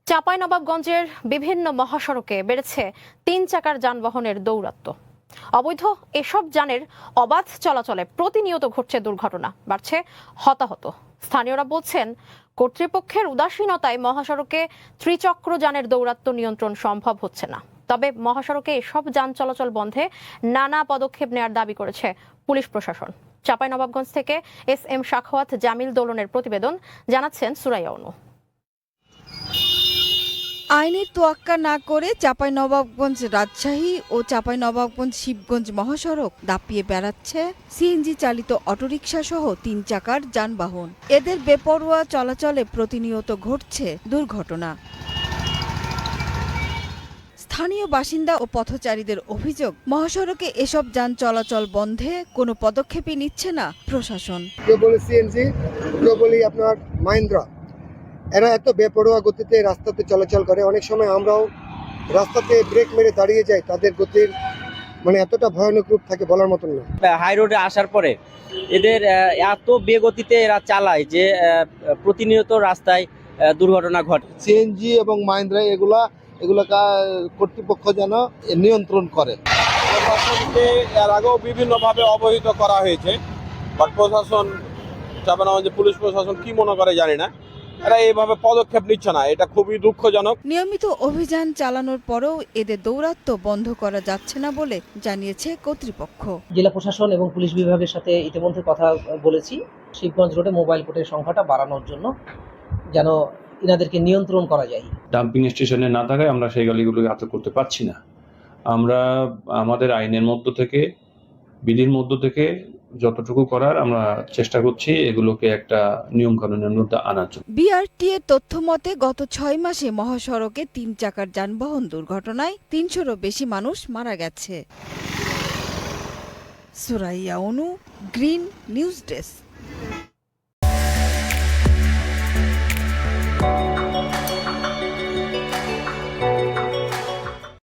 চাঁপাইনবাবগঞ্জের বিভিন্ন মহাসড়কে বেড়েছে ৩ চাকার যানবাহনের দৌরাত্ম্য। অবৈধ এসব যানের অবাধ চলাচলে প্রতিনিয়ত ঘটছে দুর্ঘটনা, বাড়ছে হতাহত। স্থানীয়রা বলছেন, কর্তৃপক্ষের উদাসীনতায় মহাসড়কে ত্রিচক্র যানের দৌরাত্ম্য নিয়ন্ত্রণ সম্ভব হচ্ছে না। তবে মহাসড়কে এসব যান চলাচল বন্ধে নানা পদক্ষেপ নেওয়ার দাবি করেছে পুলিশ প্রশাসন। চাঁপাইনবাবগঞ্জ থেকে SM সাখাওয়াত জামিল দোলনের প্রতিবেদন, জানাচ্ছেন সুরাইয়া অনু। আইনের তোয়াক্কা না করে চাঁপাইনবাবগঞ্জ রাজশাহী ও চাঁপাইনবাবগঞ্জ শিবগঞ্জ মহাসড়ক দাপিয়ে বেড়াচ্ছে CNG চালিত অটোরিকশা সহ ৩ চাকার যানবাহন। এদের বেপরোয়া চলাচলে প্রতিনিয়ত ঘটছে দুর্ঘটনা। স্থানীয় বাসিন্দা ও পথচারীদের অভিযোগ, মহাসড়কে এসব যান চলাচল বন্ধে কোনো পদক্ষেপই নিচ্ছে না প্রশাসন। কেউ বলে CNG, কেউ বলি আপনার মাহিন্দ্রা, এরা এত বেপরোয়া গতিতে রাস্তাতে চলাচল করে। অনেক সময় আমরাও রাস্তাতে ব্রেক মেরে দাঁড়িয়ে যাই। তাদের গতির এতটা ভয়ানক রূপ থাকে বলার মতন না। হাই রোডে আসার পরে এদের এত বেগতিতে এরা চালায় যে প্রতিনিয়ত রাস্তায় দুর্ঘটনা ঘটে। CNG এবং মাহিন্দ্রা এগুলা কর্তৃপক্ষ যেন নিয়ন্ত্রণ করে। প্রশাসনকে এর আগেও বিভিন্নভাবে অবহিত করা হয়েছে, বাট প্রশাসন, চাঁপাইনবাবগঞ্জের পুলিশ প্রশাসন কি মনে করে জানি না, এরা এইভাবে পদক্ষেপ নিচ্ছে না। এটা খুবই দুঃখজনক। নিয়মিত অভিযান চালানোর পরেও এদের দৌরাত্ম্য বন্ধ করা যাচ্ছে না বলে জানিয়েছে কর্তৃপক্ষ। জেলা প্রশাসন এবং পুলিশ বিভাগের সাথে ইতিমধ্যে কথা বলেছি, শিবগঞ্জ রোডে মোবাইল কোর্টের সংখ্যাটা বাড়ানোর জন্য, যেন ইনাদেরকে নিয়ন্ত্রণ করা যায়। ডাম্পিং স্টেশনে না থাকায় আমরা সেই গাড়িগুলোকে আটক করতে পারছি না। আমরা আমাদের আইনের মধ্য থেকে, বিধির মধ্য থেকে যতটুকু করার আমরা চেষ্টা করছি এগুলোকে একটা নিয়ম কানুনের মধ্যে আনার জন্য। BRT এর তথ্য মতে গত 6 মাসে মহাসড়কে 3 চাকার যানবাহন দুর্ঘটনায় 300-রও বেশি মানুষ মারা গেছে। সুরাইয়া অনু, গ্রিন নিউজ ডেস্ক।